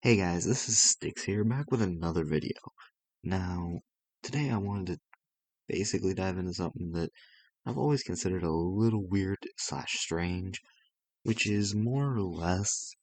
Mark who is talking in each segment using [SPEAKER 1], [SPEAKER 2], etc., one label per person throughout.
[SPEAKER 1] Hey guys, this is Sticks here, back with another video. Now, today I wanted to basically dive into something that I've always considered a little weird slash strange, which is more or less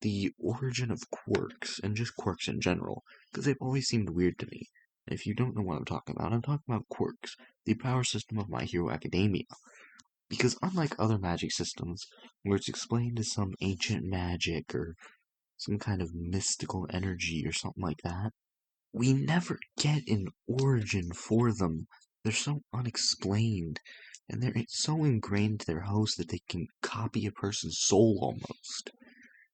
[SPEAKER 1] the origin of quirks, and just quirks in general, because they've always seemed weird to me. And if you don't know what I'm talking about quirks, the power system of My Hero Academia. Because unlike other magic systems, where it's explained as some ancient magic or some kind of mystical energy or something like that, we never get an origin for them. They're so unexplained, and they're so ingrained to their host that they can copy a person's soul almost.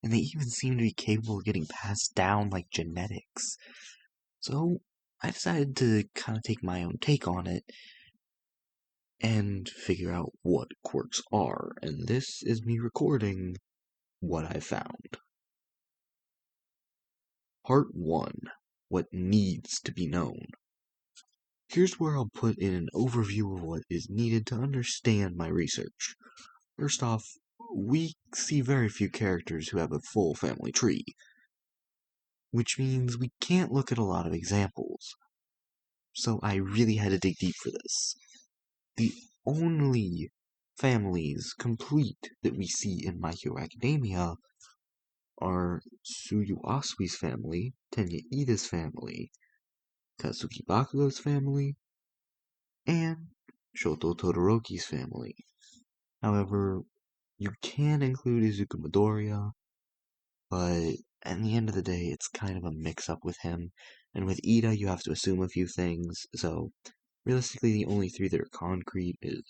[SPEAKER 1] And they even seem to be capable of getting passed down like genetics. So I decided to kind of take my own take on it and figure out what quirks are. And this is me recording what I found. Part 1. What needs to be known. Here's where I'll put in an overview of what is needed to understand my research. First off, we see very few characters who have a full family tree, which means we can't look at a lot of examples. So I really had to dig deep for this. The only families complete that we see in My Hero Academia are Tsuyuasui's family, Tenya Ida's family, Katsuki Bakugo's family, and Shoto Todoroki's family. However, you can include Izuku Midoriya, but at the end of the day, it's kind of a mix-up with him. And with Ida, you have to assume a few things, so realistically, the only three that are concrete is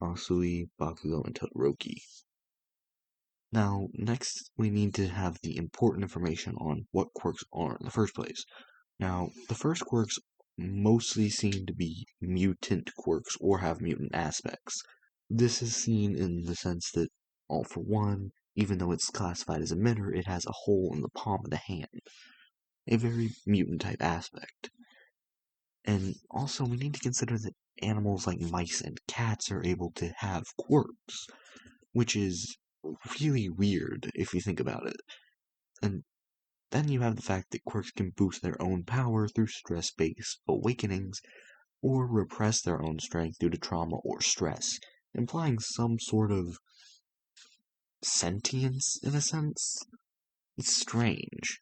[SPEAKER 1] Asui, Bakugo, and Todoroki. Now, next, we need to have the important information on what quirks are in the first place. Now, the first quirks mostly seem to be mutant quirks or have mutant aspects. This is seen in the sense that, all for one, even though it's classified as a emitter, it has a hole in the palm of the hand. A very mutant type aspect. And also, we need to consider that animals like mice and cats are able to have quirks, which is really weird if you think about it. And then you have the fact that quirks can boost their own power through stress-based awakenings, or repress their own strength due to trauma or stress, implying some sort of sentience, in a sense. It's strange.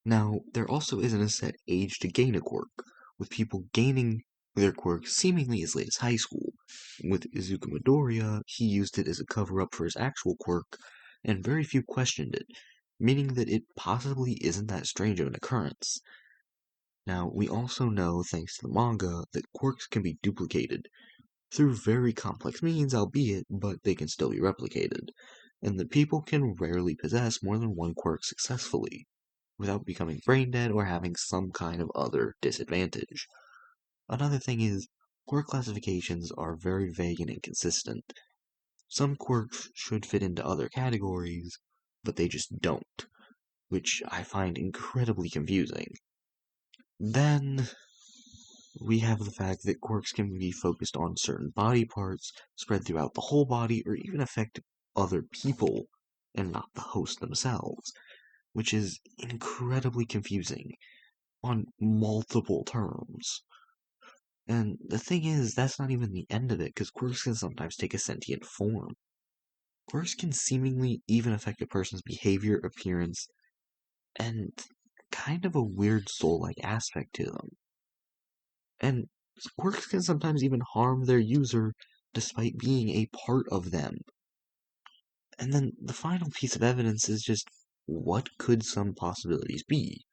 [SPEAKER 1] Now, there also isn't a set age to gain a quirk, with people gaining their quirk seemingly as late as high school. With Izuku Midoriya, he used it as a cover-up for his actual quirk, and very few questioned it, meaning that it possibly isn't that strange of an occurrence. Now, we also know, thanks to the manga, that quirks can be duplicated, through very complex means, albeit, but they can still be replicated, and that people can rarely possess more than one quirk successfully, without becoming brain dead or having some kind of other disadvantage. Another thing is, quirk classifications are very vague and inconsistent. Some quirks should fit into other categories, but they just don't, which I find incredibly confusing. Then, we have the fact that quirks can be focused on certain body parts, spread throughout the whole body, or even affect other people, and not the host themselves, which is incredibly confusing on multiple terms. And the thing is, that's not even the end of it, because quirks can sometimes take a sentient form. Quirks can seemingly even affect a person's behavior, appearance, and kind of a weird soul-like aspect to them. And quirks can sometimes even harm their user despite being a part of them. And then the final piece of evidence is just, what could some possibilities be?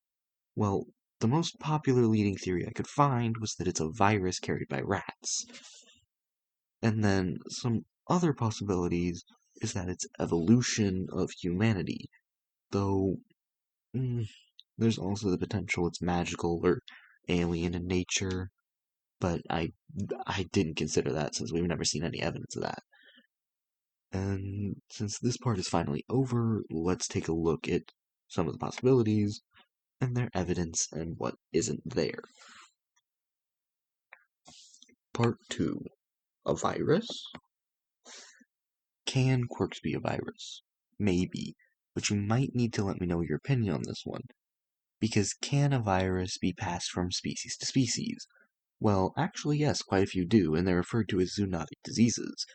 [SPEAKER 1] Well, the most popular leading theory I could find was that it's a virus carried by rats. And then some other possibilities is that it's evolution of humanity, though there's also the potential it's magical or alien in nature, but I didn't consider that since we've never seen any evidence of that. And since this part is finally over, let's take a look at some of the possibilities and their evidence and what isn't there. Part 2. A virus? Can quirks be a virus? Maybe. but you might need to let me know your opinion on this one, because can a virus be passed from species to species? Well, actually yes, quite a few do, and they're referred to as zoonotic diseases.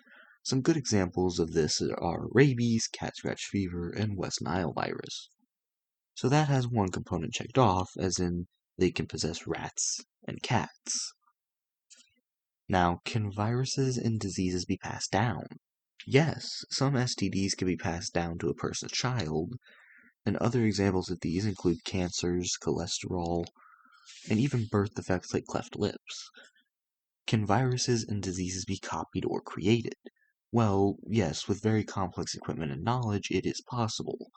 [SPEAKER 1] Some good examples of this are rabies, cat scratch fever, and West Nile virus. So that has one component checked off, as in they can possess rats and cats. Now, can viruses and diseases be passed down? Yes, some STDs can be passed down to a person's child, and other examples of these include cancers, cholesterol, and even birth defects like cleft lips. Can viruses and diseases be copied or created? Well, yes, with very complex equipment and knowledge, it is possible.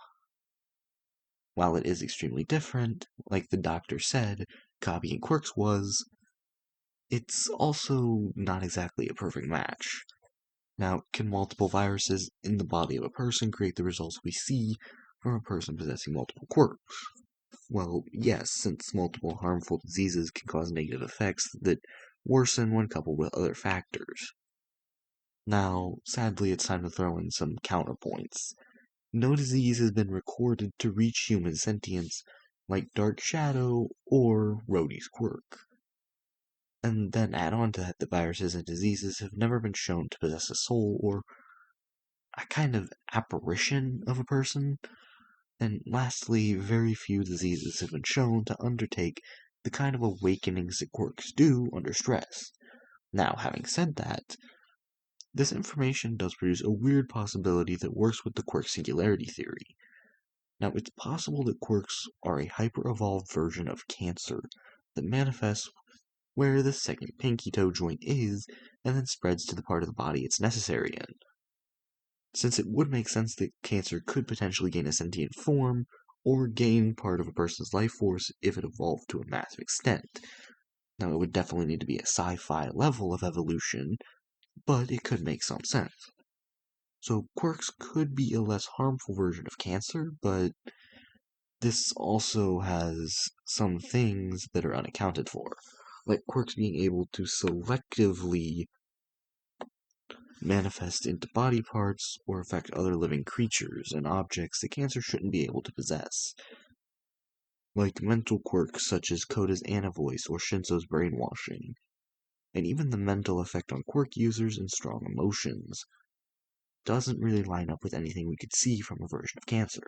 [SPEAKER 1] While it is extremely different, like the doctor said, copying Quirks was, it's also not exactly a perfect match. Now, can multiple viruses in the body of a person create the results we see from a person possessing multiple quirks? Well, yes, since multiple harmful diseases can cause negative effects that worsen when coupled with other factors. Now, sadly, it's time to throw in some counterpoints. No disease has been recorded to reach human sentience like Dark Shadow or Rhodey's quirk. And then add on to that the viruses and diseases have never been shown to possess a soul or a kind of apparition of a person. And lastly, very few diseases have been shown to undertake the kind of awakenings that quirks do under stress. Now, having said that, this information does produce a weird possibility that works with the quirk singularity theory. Now, it's possible that quirks are a hyper-evolved version of cancer that manifests where the second pinky toe joint is and then spreads to the part of the body it's necessary in. Since it would make sense that cancer could potentially gain a sentient form or gain part of a person's life force if it evolved to a massive extent. Now, it would definitely need to be a sci-fi level of evolution, but it could make some sense. So quirks could be a less harmful version of cancer, but this also has some things that are unaccounted for, like quirks being able to selectively manifest into body parts or affect other living creatures and objects that cancer shouldn't be able to possess. Like mental quirks such as Koda's Voice or Shinso's brainwashing, and even the mental effect on quirk users and strong emotions doesn't really line up with anything we could see from a version of cancer.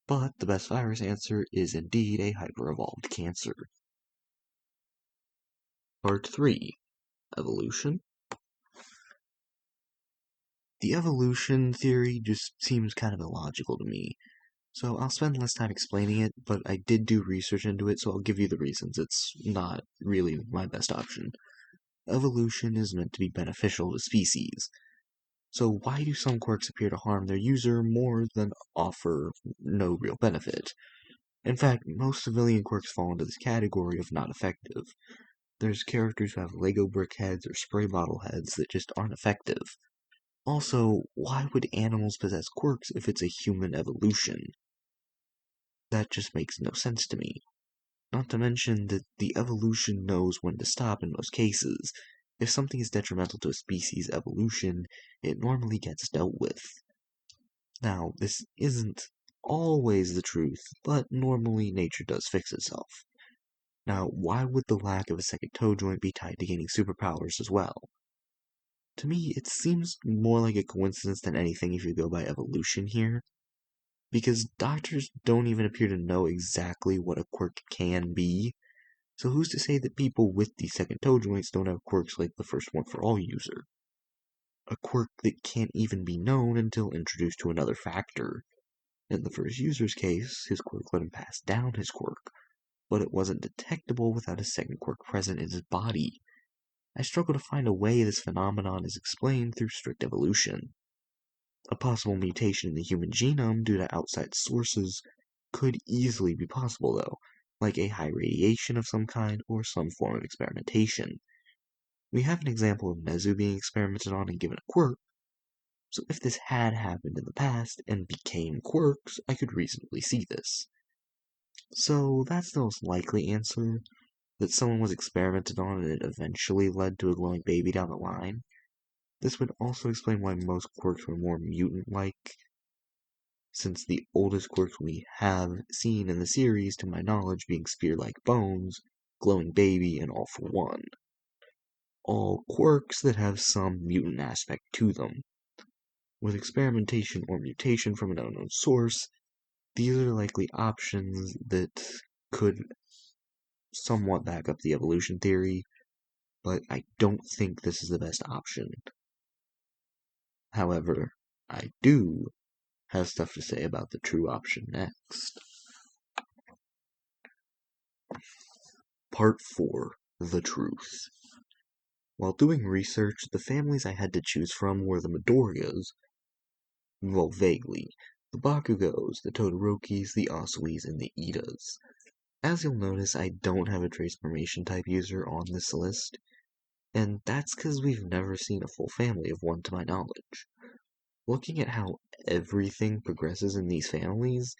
[SPEAKER 1] But the best virus answer is indeed a hyper-evolved cancer. Part 3. Evolution. The evolution theory just seems kind of illogical to me, so I'll spend less time explaining it, but I did do research into it, so I'll give you the reasons it's not really my best option. Evolution is meant to be beneficial to species. So why do some quirks appear to harm their user more than offer no real benefit? In fact, most civilian quirks fall into this category of not effective. There's characters who have Lego brick heads or spray bottle heads that just aren't effective. Also, why would animals possess quirks if it's a human evolution? That just makes no sense to me. Not to mention that the evolution knows when to stop in most cases. If something is detrimental to a species' evolution, it normally gets dealt with. Now, this isn't always the truth, but normally nature does fix itself. Now, why would the lack of a second toe joint be tied to gaining superpowers as well? To me, it seems more like a coincidence than anything if you go by evolution here, because doctors don't even appear to know exactly what a quirk can be, so who's to say that people with these second toe joints don't have quirks like the first one for all user? A quirk that can't even be known until introduced to another factor. In the first user's case, his quirk let him pass down his quirk, but it wasn't detectable without a second quirk present in his body. I struggle to find a way this phenomenon is explained through strict evolution. A possible mutation in the human genome due to outside sources could easily be possible, though, like a high radiation of some kind or some form of experimentation. We have an example of Nezu being experimented on and given a quirk, so if this had happened in the past and became quirks, I could reasonably see this. So that's the most likely answer, that someone was experimented on and it eventually led to a glowing baby down the line. This would also explain why most quirks were more mutant-like, since the oldest quirks we have seen in the series, to my knowledge, being spear-like bones, glowing baby, and all for one. All quirks that have some mutant aspect to them. With experimentation or mutation from an unknown source, these are likely options that could somewhat back up the evolution theory, but I don't think this is the best option. However, I do have stuff to say about the true option next. Part 4. The Truth. While doing research, the families I had to choose from were the Midoriyas, well, vaguely, the Bakugos, the Todorokis, the Asuis, and the Idas. As you'll notice, I don't have a transformation type user on this list, and that's because we've never seen a full family of one to my knowledge. Looking at how everything progresses in these families,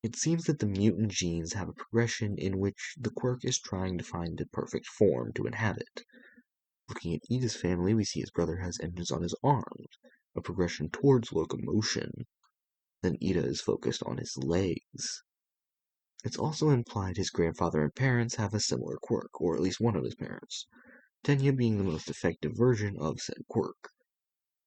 [SPEAKER 1] it seems that the mutant genes have a progression in which the quirk is trying to find the perfect form to inhabit. Looking at Ida's family, we see his brother has engines on his arms, a progression towards locomotion. Then Ida is focused on his legs. It's also implied his grandfather and parents have a similar quirk, or at least one of his parents, Tenya being the most effective version of said quirk.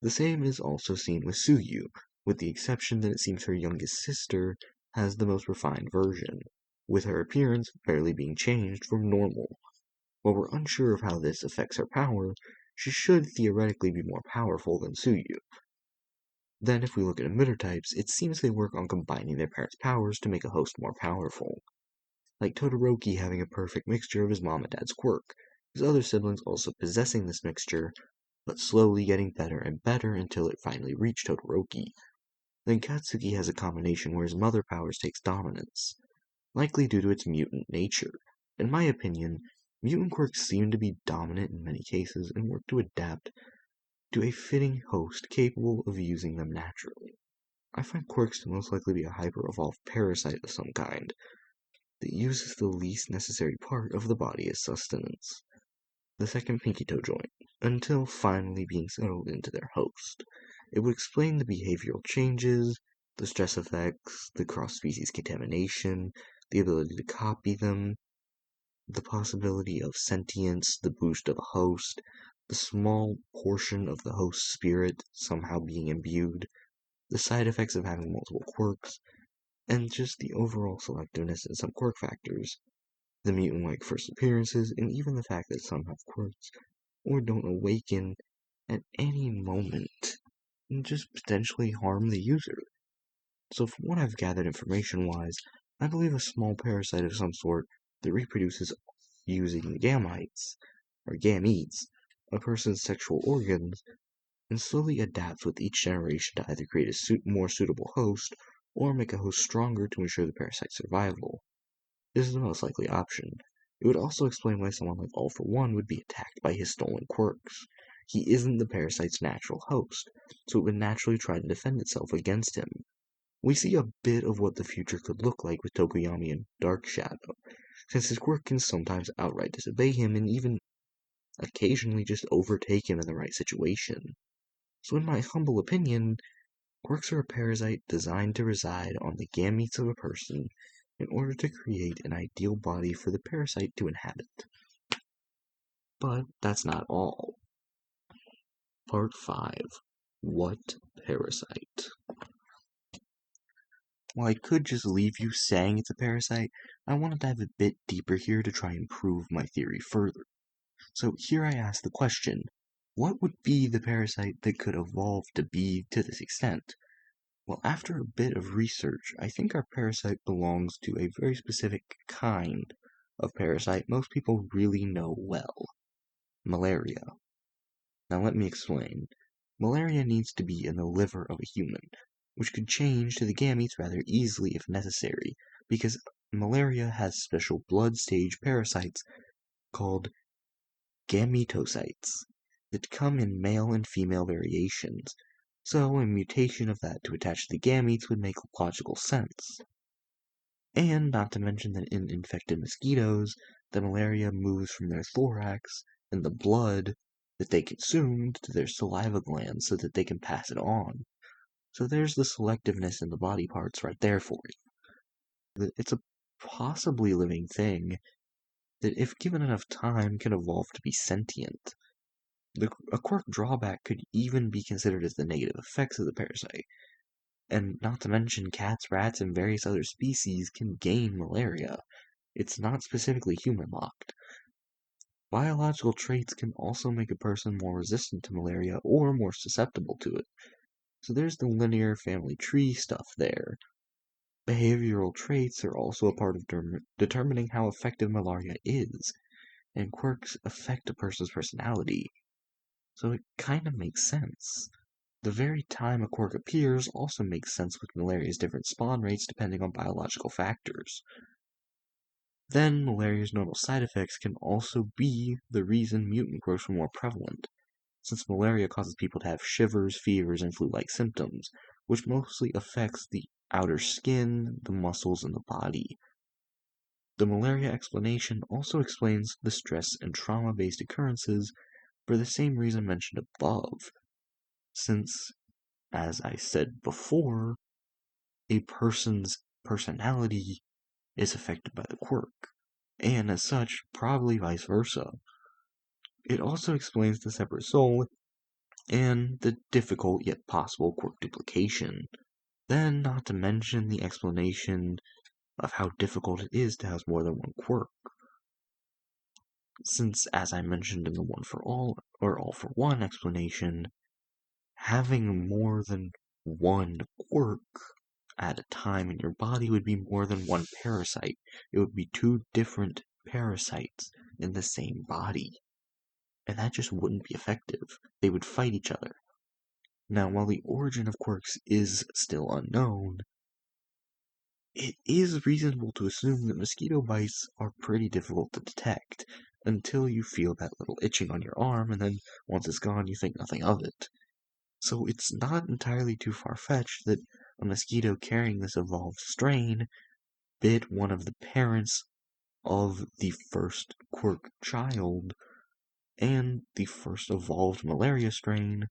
[SPEAKER 1] The same is also seen with Suyu, with the exception that it seems her youngest sister has the most refined version, with her appearance barely being changed from normal. While we're unsure of how this affects her power, she should theoretically be more powerful than Suyu. Then, if we look at emitter types, it seems they work on combining their parents' powers to make a host more powerful. Like Todoroki having a perfect mixture of his mom and dad's quirk, his other siblings also possessing this mixture, but slowly getting better and better until it finally reached Todoroki. Then Katsuki has a combination where his mother powers takes dominance, likely due to its mutant nature. In my opinion, mutant quirks seem to be dominant in many cases and work to adapt to a fitting host capable of using them naturally. I find quirks to most likely be a hyper-evolved parasite of some kind that uses the least necessary part of the body as sustenance, the second pinky toe joint, until finally being settled into their host. It would explain the behavioral changes, the stress effects, the cross-species contamination, the ability to copy them, the possibility of sentience, the boost of a host, the small portion of the host's spirit somehow being imbued, the side effects of having multiple quirks, and just the overall selectiveness in some quirk factors, the mutant-like first appearances, and even the fact that some have quirks or don't awaken at any moment and just potentially harm the user. So from what I've gathered information-wise, I believe a small parasite of some sort that reproduces using gametes, a person's sexual organs, and slowly adapts with each generation to either create a more suitable host or make a host stronger to ensure the parasite's survival. This is the most likely option. It would also explain why someone like All for One would be attacked by his stolen quirks. He isn't the parasite's natural host, so it would naturally try to defend itself against him. We see a bit of what the future could look like with Tokoyami and Dark Shadow, since his quirk can sometimes outright disobey him and even occasionally just overtake him in the right situation. So in my humble opinion, quirks are a parasite designed to reside on the gametes of a person in order to create an ideal body for the parasite to inhabit. But that's not all. Part 5. What parasite? While I could just leave you saying it's a parasite, I want to dive a bit deeper here to try and prove my theory further. So here I ask the question, what would be the parasite that could evolve to be to this extent? Well, after a bit of research, I think our parasite belongs to a very specific kind of parasite most people really know well. Malaria. Now let me explain. Malaria needs to be in the liver of a human, which could change to the gametes rather easily if necessary, because malaria has special blood stage parasites called gametocytes that come in male and female variations, so a mutation of that to attach to the gametes would make logical sense. And not to mention that in infected mosquitoes, the malaria moves from their thorax and the blood that they consumed to their saliva glands so that they can pass it on. So there's the selectiveness in the body parts right there for you. It's a possibly living thing that, if given enough time, can evolve to be sentient. A quirk drawback could even be considered as the negative effects of the parasite. And not to mention, cats, rats, and various other species can gain malaria. It's not specifically human-locked. Biological traits can also make a person more resistant to malaria or more susceptible to it. So there's the linear family tree stuff there. Behavioral traits are also a part of determining how effective malaria is, and quirks affect a person's personality. So it kind of makes sense. The very time a quirk appears also makes sense with malaria's different spawn rates depending on biological factors. Then, malaria's normal side effects can also be the reason mutant quirks were more prevalent, since malaria causes people to have shivers, fevers, and flu-like symptoms, which mostly affects the outer skin, the muscles, and the body. The malaria explanation also explains the stress and trauma-based occurrences for the same reason mentioned above, since, as I said before, a person's personality is affected by the quirk, and as such, probably vice versa. It also explains the separate soul and the difficult yet possible quirk duplication. Then, not to mention the explanation of how difficult it is to house more than one quirk. Since, as I mentioned in the one for all, or all for one explanation, having more than one quirk at a time in your body would be more than one parasite. It would be two different parasites in the same body. And that just wouldn't be effective. They would fight each other. Now, while the origin of quirks is still unknown, it is reasonable to assume that mosquito bites are pretty difficult to detect until you feel that little itching on your arm, and then once it's gone, you think nothing of it. So it's not entirely too far-fetched that a mosquito carrying this evolved strain bit one of the parents of the first quirk child, and the first evolved malaria strain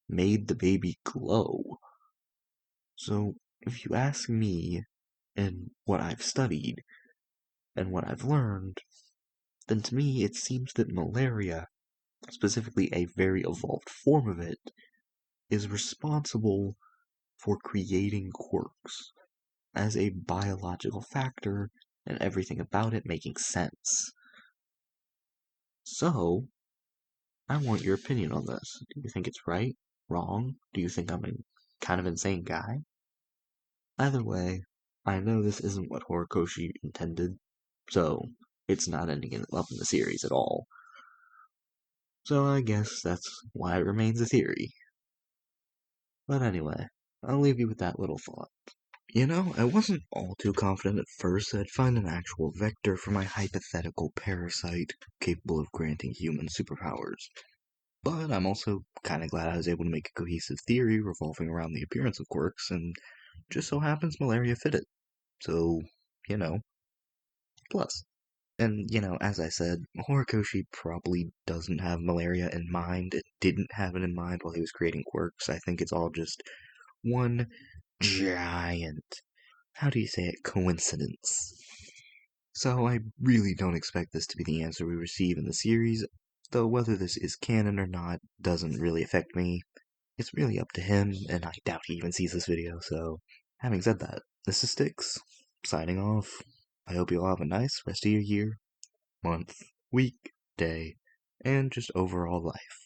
[SPEAKER 1] made the baby glow. So, if you ask me, and what I've studied, and what I've learned, then to me it seems that malaria, specifically a very evolved form of it, is responsible for creating quirks as a biological factor and everything about it making sense. So, I want your opinion on this. Do you think it's right? Wrong? Do you think I'm a kind of insane guy? Either way, I know this isn't what Horokoshi intended, so it's not ending up in the series at all. So I guess that's why it remains a theory. But anyway, I'll leave you with that little thought. I wasn't all too confident at first that I'd find an actual vector for my hypothetical parasite capable of granting human superpowers. But I'm also kind of glad I was able to make a cohesive theory revolving around the appearance of quirks, and just so happens malaria fit it. So, plus. And, as I said, Horikoshi probably doesn't have malaria in mind. It didn't have it in mind while he was creating quirks. I think it's all just one giant, how do you say it, coincidence. So I really don't expect this to be the answer we receive in the series, though whether this is canon or not doesn't really affect me. It's really up to him, and I doubt he even sees this video, so having said that, this is Styx, signing off. I hope you all have a nice rest of your year, month, week, day, and just overall life.